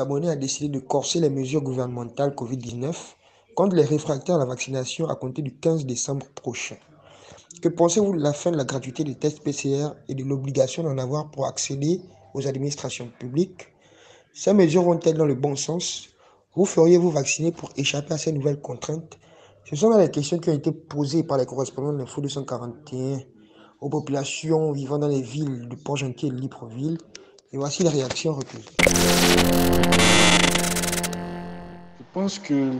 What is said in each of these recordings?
Gabonais a décidé de corser les mesures gouvernementales Covid-19 contre les réfractaires à la vaccination à compter du 15 décembre prochain. Que pensez-vous de la fin de la gratuité des tests PCR et de l'obligation d'en avoir pour accéder aux administrations publiques? Ces mesures vont-elles dans le bon sens? Vous feriez-vous vacciner pour échapper à ces nouvelles contraintes? Ce sont là les questions qui ont été posées par les correspondants de l'Info 241 aux populations vivant dans les villes de Port-Gentil et de Libreville. Et voici les réactions recueillies. Je pense que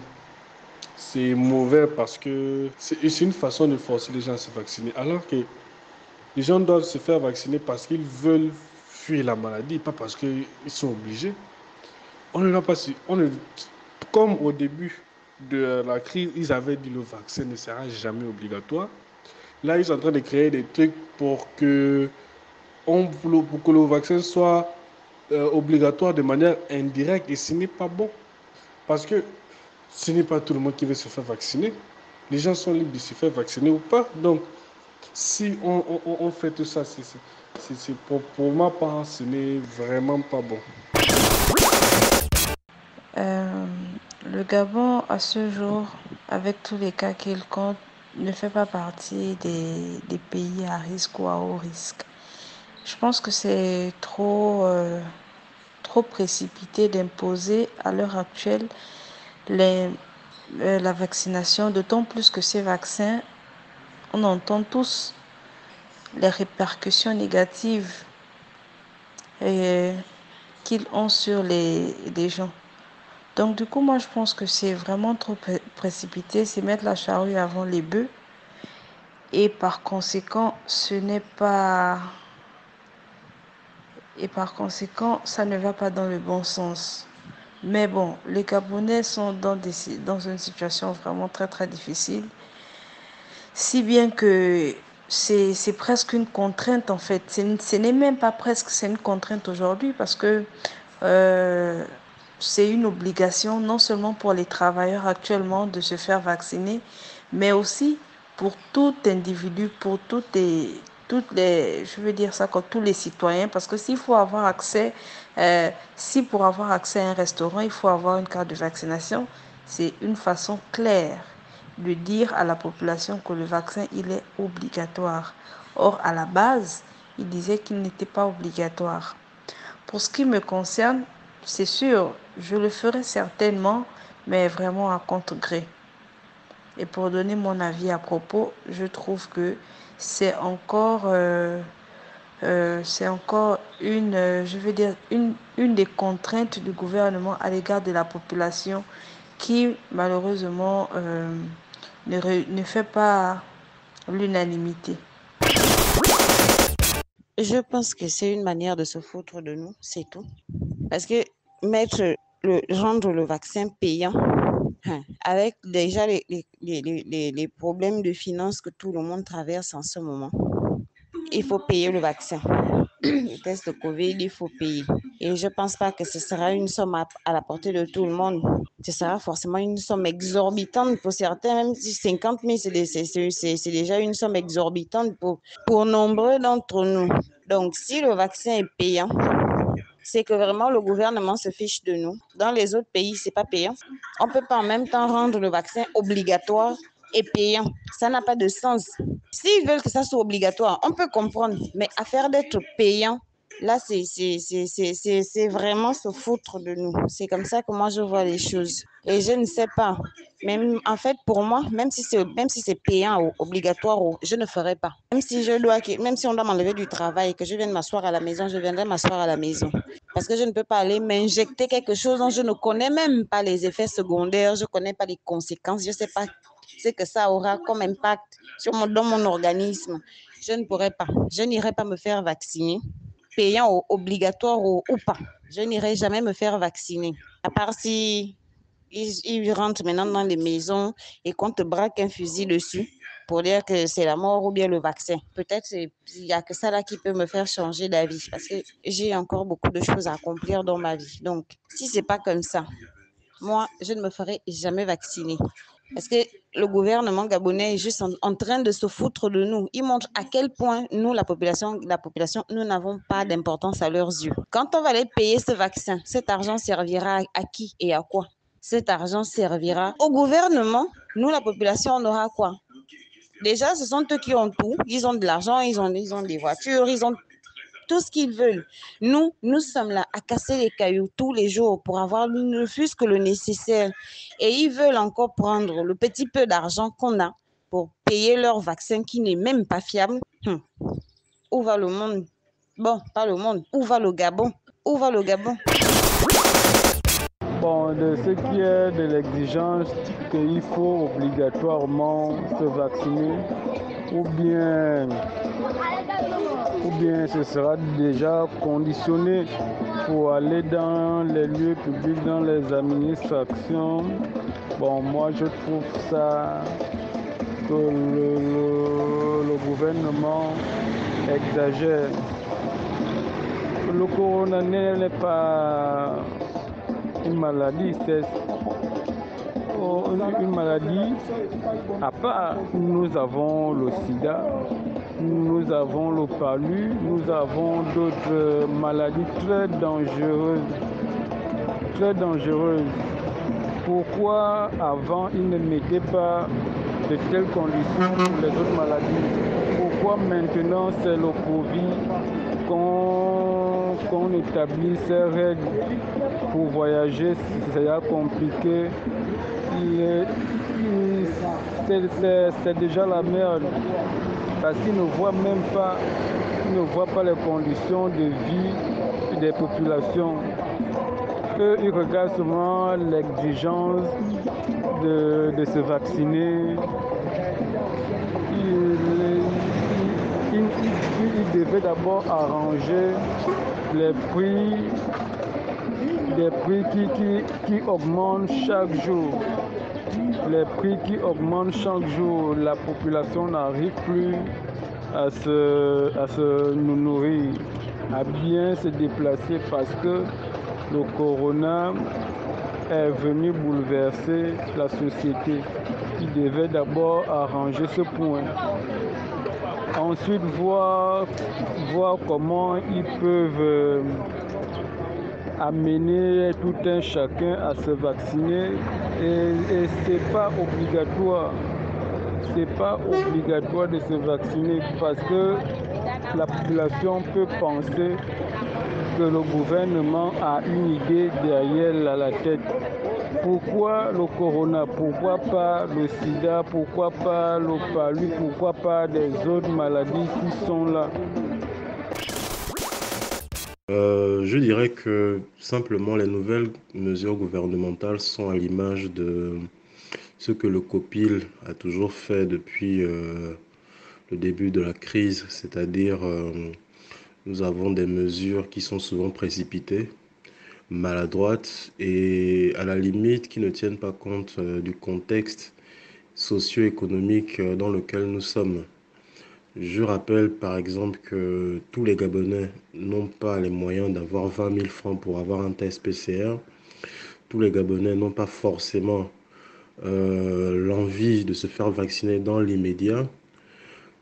c'est mauvais parce que c'est une façon de forcer les gens à se vacciner. Alors que les gens doivent se faire vacciner parce qu'ils veulent fuir la maladie, pas parce qu'ils sont obligés. On ne l'a pas su. Comme au début de la crise, ils avaient dit le vaccin ne sera jamais obligatoire. Là, ils sont en train de créer des trucs pour que le vaccin soit obligatoire de manière indirecte. Et ce n'est pas bon. Parce que ce n'est pas tout le monde qui veut se faire vacciner. Les gens sont libres de se faire vacciner ou pas. Donc, si on fait tout ça, pour ma part, ce n'est vraiment pas bon. Euh, le Gabon, à ce jour, avec tous les cas qu'il compte, ne fait pas partie des pays à risque ou à haut risque. Je pense que c'est trop précipité d'imposer à l'heure actuelle la vaccination, d'autant plus que ces vaccins, on entend tous les répercussions négatives qu'ils ont sur les gens. Donc du coup, moi je pense que c'est vraiment trop précipité, c'est mettre la charrue avant les bœufs. Et par conséquent, ça ne va pas dans le bon sens. Mais bon, les Gabonais sont dans une situation vraiment très très difficile. Si bien que c'est presque une contrainte en fait. Ce n'est même pas presque, c'est une contrainte aujourd'hui parce que euh, c'est une obligation non seulement pour les travailleurs actuellement de se faire vacciner, mais aussi pour tout individu, pour je veux dire ça comme tous les citoyens, parce que s'il faut avoir accès, si pour avoir accès à un restaurant, il faut avoir une carte de vaccination, c'est une façon claire de dire à la population que le vaccin, il est obligatoire. Or, à la base, il disait qu'il n'était pas obligatoire. Pour ce qui me concerne, c'est sûr, je le ferai certainement, mais vraiment à contre-gré. Et pour donner mon avis à propos, je trouve que c'est encore, je veux dire, une des contraintes du gouvernement à l'égard de la population qui, malheureusement, ne fait pas l'unanimité. Je pense que c'est une manière de se foutre de nous, c'est tout. Parce que rendre le vaccin payant, avec déjà les problèmes de finances que tout le monde traverse en ce moment, il faut payer le vaccin. Le test de Covid, il faut payer. Et je ne pense pas que ce sera une somme à la portée de tout le monde. Ce sera forcément une somme exorbitante pour certains, même si 50 000, c'est déjà une somme exorbitante pour nombreux d'entre nous. Donc, si le vaccin est payant, c'est que vraiment le gouvernement se fiche de nous. Dans les autres pays, ce n'est pas payant. On ne peut pas en même temps rendre le vaccin obligatoire et payant. Ça n'a pas de sens. S'ils veulent que ça soit obligatoire, on peut comprendre. Mais affaire d'être payant, là, c'est vraiment se foutre de nous. C'est comme ça que moi, je vois les choses. Et je ne sais pas. Même, en fait, pour moi, même si c'est payant ou obligatoire, je ne ferai pas. Même si on doit m'enlever du travail, que je vienne m'asseoir à la maison, je viendrai m'asseoir à la maison. Parce que je ne peux pas aller m'injecter quelque chose dont je ne connais même pas les effets secondaires, je ne connais pas les conséquences, je ne sais pas ce que ça aura comme impact dans mon organisme. Je ne pourrais pas. Je n'irai pas me faire vacciner, payant ou obligatoire ou pas. Je n'irai jamais me faire vacciner. À part si ils rentrent maintenant dans les maisons et qu'on te braque un fusil dessus pour dire que c'est la mort ou bien le vaccin. Peut-être il n'y a que ça là qui peut me faire changer d'avis parce que j'ai encore beaucoup de choses à accomplir dans ma vie. Donc, si c'est pas comme ça, moi, je ne me ferai jamais vacciner. Parce que le gouvernement gabonais est juste en train de se foutre de nous. Il montre à quel point nous, la population, nous n'avons pas d'importance à leurs yeux. Quand on va aller payer ce vaccin, cet argent servira à qui et à quoi? Cet argent servira au gouvernement. Nous, la population, on aura quoi? Déjà, ce sont eux qui ont tout. Ils ont de l'argent, ils ont des voitures, ils ont tout ce qu'ils veulent. Nous sommes là à casser les cailloux tous les jours pour avoir ne fût-ce que le nécessaire. Et ils veulent encore prendre le petit peu d'argent qu'on a pour payer leur vaccin qui n'est même pas fiable. Où va le monde? Bon, pas le monde. Où va le Gabon? Où va le Gabon? Bon, de ce qui est de l'exigence qu'il faut obligatoirement se vacciner, ou bien ce sera déjà conditionné pour aller dans les lieux publics, dans les administrations. Bon, moi je trouve ça que le gouvernement exagère. Le corona n'est pas une maladie, c'est une maladie à part. Nous avons le sida, nous avons le palu, nous avons d'autres maladies très dangereuses. Très dangereuses. Pourquoi avant ils ne mettaient pas de telles conditions pour les autres maladies? Pourquoi maintenant c'est le Covid qu'on établit ces règles pour voyager? C'est compliqué. C'est déjà la merde parce qu'ils ne voient même pas, les conditions de vie des populations. Eux, ils regardent seulement l'exigence de se vacciner. Ils devaient d'abord arranger les prix, des prix qui augmentent chaque jour. Les prix qui augmentent chaque jour, la population n'arrive plus à se nourrir, à bien se déplacer parce que le corona est venu bouleverser la société. Ils devaient d'abord arranger ce point. Ensuite, voir comment ils peuvent amener tout un chacun à se vacciner. Et c'est pas obligatoire. C'est pas obligatoire de se vacciner parce que la population peut penser que le gouvernement a une idée derrière la tête. Pourquoi le corona? Pourquoi pas le sida? Pourquoi pas le palu? Pourquoi pas des autres maladies qui sont là? Je dirais que simplement les nouvelles mesures gouvernementales sont à l'image de ce que le COPIL a toujours fait depuis le début de la crise, c'est-à-dire nous avons des mesures qui sont souvent précipitées, maladroites et à la limite qui ne tiennent pas compte du contexte socio-économique dans lequel nous sommes. Je rappelle par exemple que tous les Gabonais n'ont pas les moyens d'avoir 20 000 francs pour avoir un test PCR. Tous les Gabonais n'ont pas forcément l'envie de se faire vacciner dans l'immédiat.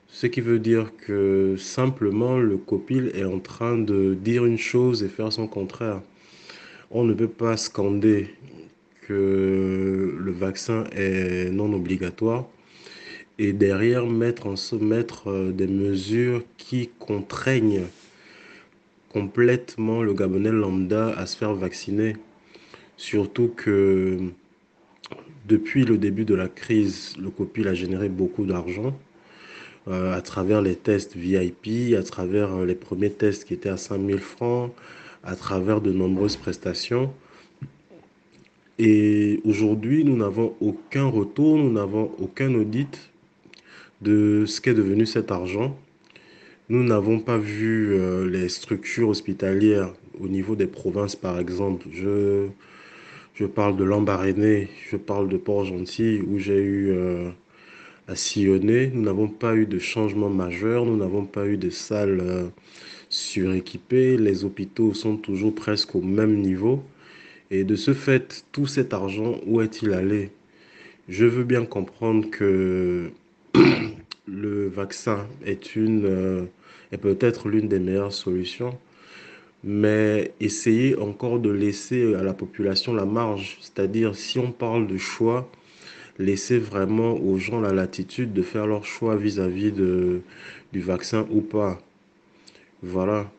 Ce qui veut dire que simplement le COPIL est en train de dire une chose et faire son contraire. On ne peut pas scander que le vaccin est non obligatoire et derrière mettre des mesures qui contraignent complètement le Gabonais lambda à se faire vacciner. Surtout que depuis le début de la crise, le COPIL a généré beaucoup d'argent à travers les tests VIP, à travers les premiers tests qui étaient à 5 000 francs, à travers de nombreuses prestations. Et aujourd'hui, nous n'avons aucun retour, nous n'avons aucun audit de ce qu'est devenu cet argent. Nous n'avons pas vu les structures hospitalières au niveau des provinces, par exemple. Je parle de Lambaréné, je parle de Port-Gentil, où j'ai eu à sillonner. Nous n'avons pas eu de changement majeur, nous n'avons pas eu de salles suréquipées. Les hôpitaux sont toujours presque au même niveau. Et de ce fait, tout cet argent, où est-il allé? Je veux bien comprendre que le vaccin est peut-être l'une des meilleures solutions, mais essayer encore de laisser à la population la marge, c'est-à-dire si on parle de choix, laisser vraiment aux gens la latitude de faire leur choix vis-à-vis du vaccin ou pas. Voilà.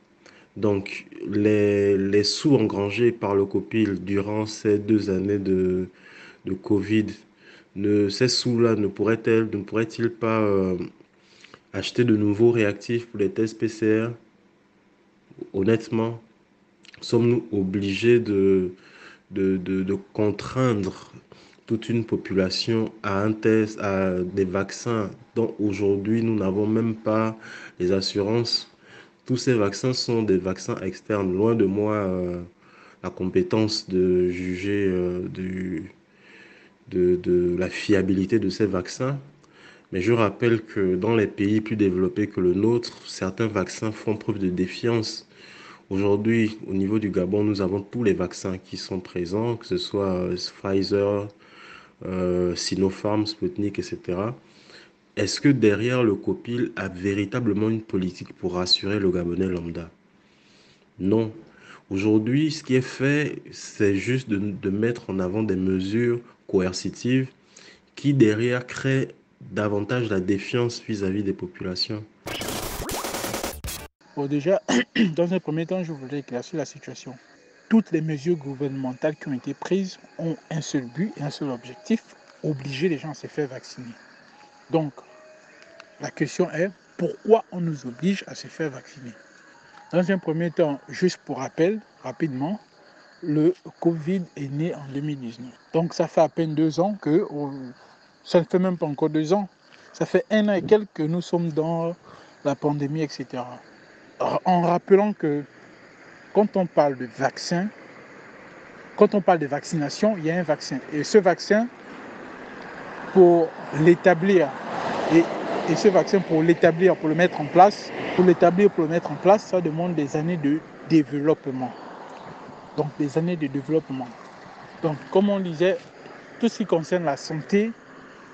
Donc, les sous engrangés par le COPIL durant ces 2 années de Covid, ces sous-là ne pourraient-ils pas acheter de nouveaux réactifs pour les tests PCR? Honnêtement, sommes-nous obligés de contraindre toute une population à un test, à des vaccins dont aujourd'hui nous n'avons même pas les assurances? Tous ces vaccins sont des vaccins externes. Loin de moi la compétence de juger de la fiabilité de ces vaccins. Mais je rappelle que dans les pays plus développés que le nôtre, certains vaccins font preuve de défiance. Aujourd'hui, au niveau du Gabon, nous avons tous les vaccins qui sont présents, que ce soit Pfizer, Sinopharm, Sputnik, etc. Est-ce que derrière le COPIL a véritablement une politique pour rassurer le Gabonais lambda? Non. Aujourd'hui, ce qui est fait, c'est juste de mettre en avant des mesures coercitives qui derrière créent davantage la défiance vis-à-vis des populations. Bon, déjà, dans un premier temps, je voudrais éclaircir la situation. Toutes les mesures gouvernementales qui ont été prises ont un seul but et un seul objectif, obliger les gens à se faire vacciner. Donc, la question est, pourquoi on nous oblige à se faire vacciner? Dans un premier temps, juste pour rappel, rapidement, le Covid est né en 2019. Donc, ça fait à peine 2 ans que... ça ne fait même pas encore 2 ans. Ça fait 1 an et quelques que nous sommes dans la pandémie, etc. En rappelant que quand on parle de vaccin, quand on parle de vaccination, il y a un vaccin. Et ce vaccin, pour l'établir, et ce vaccin, pour l'établir, pour le mettre en place, ça demande des années de développement. Donc, des années de développement. Donc, comme on disait, tout ce qui concerne la santé,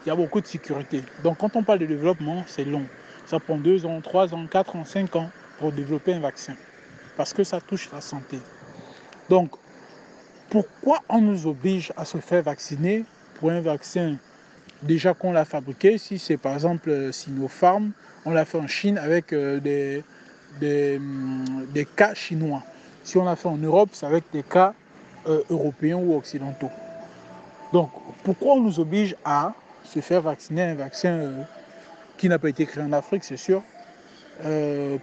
il y a beaucoup de sécurité. Donc, quand on parle de développement, c'est long. Ça prend 2 ans, 3 ans, 4 ans, 5 ans pour développer un vaccin. Parce que ça touche la santé. Donc, pourquoi on nous oblige à se faire vacciner pour un vaccin déjà qu'on l'a fabriqué? Si c'est par exemple Sinopharm, on l'a fait en Chine avec des cas chinois. Si on l'a fait en Europe, c'est avec des cas européens ou occidentaux. Donc, pourquoi on nous oblige à se faire vacciner un vaccin qui n'a pas été créé en Afrique, c'est sûr,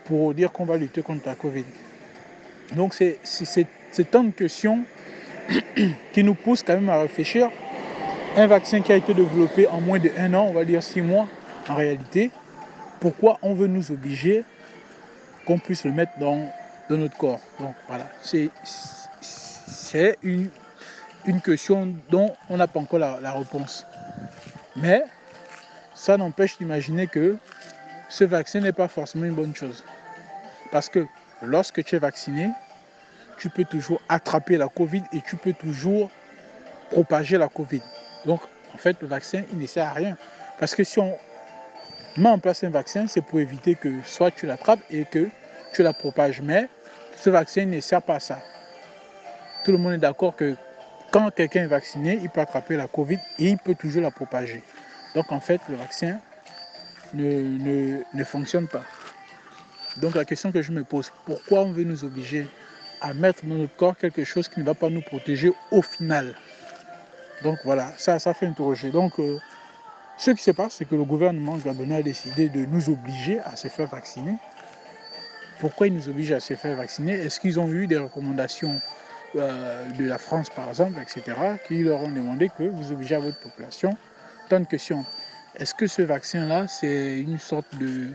pour dire qu'on va lutter contre la Covid? Donc, c'est tant de questions qui nous poussent quand même à réfléchir. Un vaccin qui a été développé en moins d'1 an, on va dire 6 mois en réalité, pourquoi on veut nous obliger qu'on puisse le mettre dans notre corps? Donc voilà, c'est une question dont on n'a pas encore la réponse. Mais ça n'empêche d'imaginer que ce vaccin n'est pas forcément une bonne chose. Parce que lorsque tu es vacciné, tu peux toujours attraper la Covid et tu peux toujours propager la Covid. Donc, en fait, le vaccin, il ne sert à rien. Parce que si on met en place un vaccin, c'est pour éviter que soit tu l'attrapes et que tu la propages. Mais ce vaccin ne sert pas à ça. Tout le monde est d'accord que quand quelqu'un est vacciné, il peut attraper la Covid et il peut toujours la propager. Donc, en fait, le vaccin ne fonctionne pas. Donc, la question que je me pose, pourquoi on veut nous obliger à mettre dans notre corps quelque chose qui ne va pas nous protéger au final? Donc voilà, ça fait interroger. Donc ce qui se passe, c'est que le gouvernement gabonais a décidé de nous obliger à se faire vacciner. Pourquoi ils nous obligent à se faire vacciner? Est-ce qu'ils ont eu des recommandations de la France, par exemple, etc., qui leur ont demandé que vous obligez à votre population? Tant de questions. Est-ce que ce vaccin-là, c'est une sorte de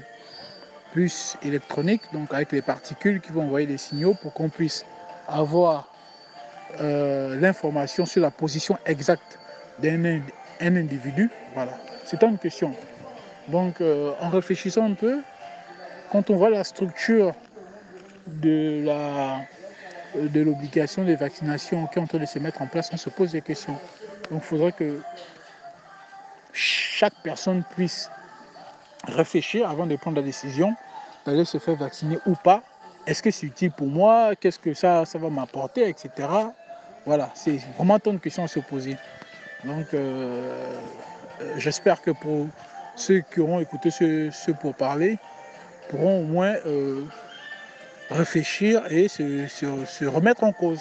puce électronique, donc avec les particules qui vont envoyer des signaux pour qu'on puisse avoir l'information sur la position exacte d'un individu? Voilà, c'est une question. Donc, en réfléchissant un peu, quand on voit la structure de l'obligation de vaccination qui est en train de se mettre en place, on se pose des questions. Donc, il faudrait que chaque personne puisse réfléchir avant de prendre la décision d'aller se faire vacciner ou pas. Est-ce que c'est utile pour moi? Qu'est-ce que ça va m'apporter, etc. Voilà, c'est vraiment tant de questions à se poser. Donc, j'espère que pour ceux qui auront écouté ce pourparler, pourront au moins réfléchir et se remettre en cause,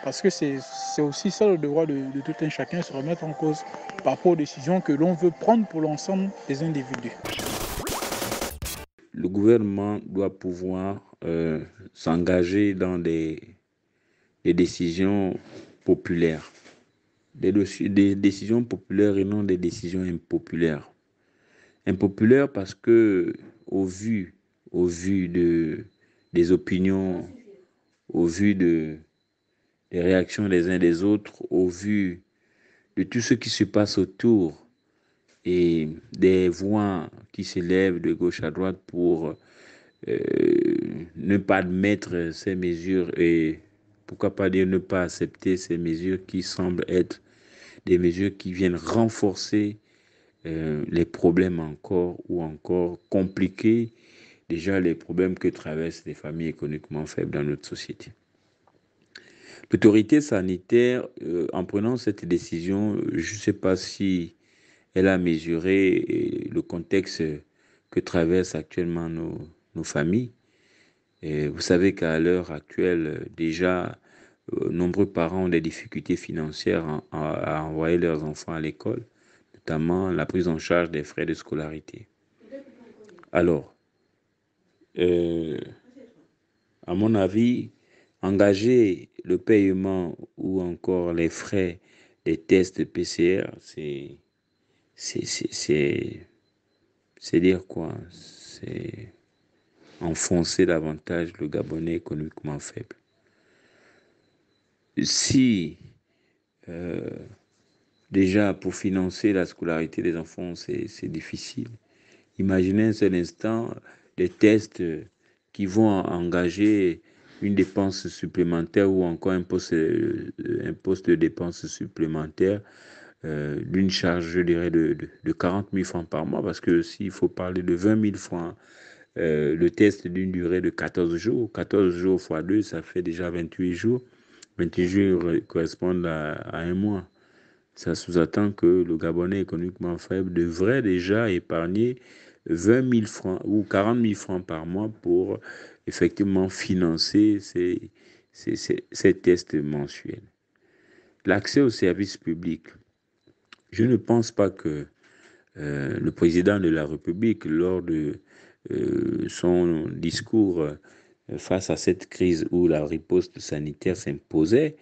Parce que c'est aussi ça le devoir de tout un chacun, se remettre en cause par rapport aux décisions que l'on veut prendre pour l'ensemble des individus. Le gouvernement doit pouvoir s'engager dans des décisions populaires. Des décisions populaires et non des décisions impopulaires. Impopulaires parce que au vu des opinions, au vu des réactions des uns des autres, au vu de tout ce qui se passe autour et des voix qui s'élèvent de gauche à droite pour ne pas admettre ces mesures et pourquoi pas dire ne pas accepter ces mesures qui semblent être des mesures qui viennent renforcer les problèmes encore compliquer déjà les problèmes que traversent les familles économiquement faibles dans notre société. L'autorité sanitaire, en prenant cette décision, je ne sais pas si elle a mesuré le contexte que traversent actuellement nos familles. Et vous savez qu'à l'heure actuelle, déjà, nombreux parents ont des difficultés financières à envoyer leurs enfants à l'école, notamment la prise en charge des frais de scolarité. Alors, à mon avis, engager le paiement ou encore les frais des tests PCR, c'est dire quoi? C'est enfoncer davantage le Gabonais économiquement faible. Si déjà pour financer la scolarité des enfants, c'est difficile. Imaginez un seul instant des tests qui vont engager une dépense supplémentaire ou encore un poste de dépense supplémentaire d'une charge, je dirais, de 40 000 francs par mois, parce que s'il faut parler de 20 000 francs, le test d'une durée de 14 jours fois 2, ça fait déjà 28 jours. 28 jours correspondent à un mois. Ça sous-entend que le Gabonais économiquement faible devrait déjà épargner 20 000 francs ou 40 000 francs par mois pour effectivement financer ces tests mensuels. L'accès aux services publics. Je ne pense pas que le président de la République, lors de son discours face à cette crise où la riposte sanitaire s'imposait,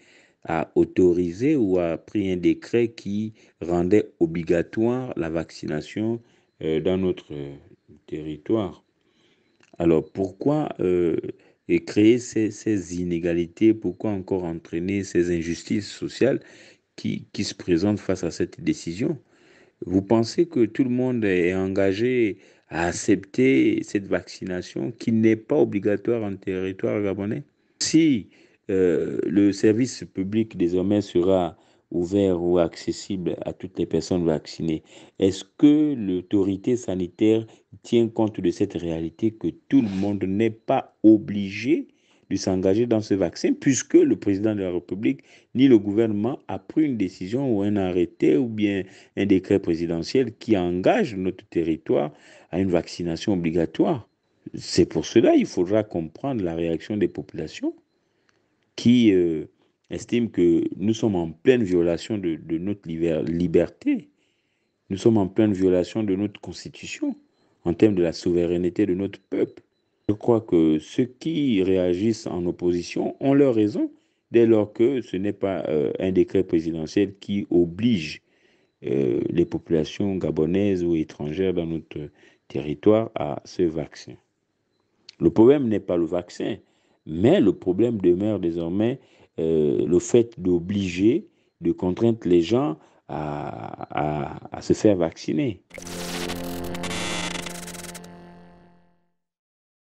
a autorisé ou a pris un décret qui rendait obligatoire la vaccination dans notre territoire. Alors pourquoi créer ces inégalités? Pourquoi encore entraîner ces injustices sociales qui se présentent face à cette décision? Vous pensez que tout le monde est engagé à accepter cette vaccination qui n'est pas obligatoire en territoire gabonais? Si le service public désormais sera ouvert ou accessible à toutes les personnes vaccinées, est-ce que l'autorité sanitaire tient compte de cette réalité que tout le monde n'est pas obligé de s'engager dans ce vaccin, puisque le président de la République ni le gouvernement a pris une décision ou un arrêté ou bien un décret présidentiel qui engage notre territoire à une vaccination obligatoire? C'est pour cela qu'il faudra comprendre la réaction des populations qui estiment que nous sommes en pleine violation de notre liberté. Nous sommes en pleine violation de notre constitution en termes de la souveraineté de notre peuple. Je crois que ceux qui réagissent en opposition ont leur raison dès lors que ce n'est pas un décret présidentiel qui oblige les populations gabonaises ou étrangères dans notre territoire à ce vaccin. Le problème n'est pas le vaccin, mais le problème demeure désormais le fait d'obliger, de contraindre les gens à se faire vacciner.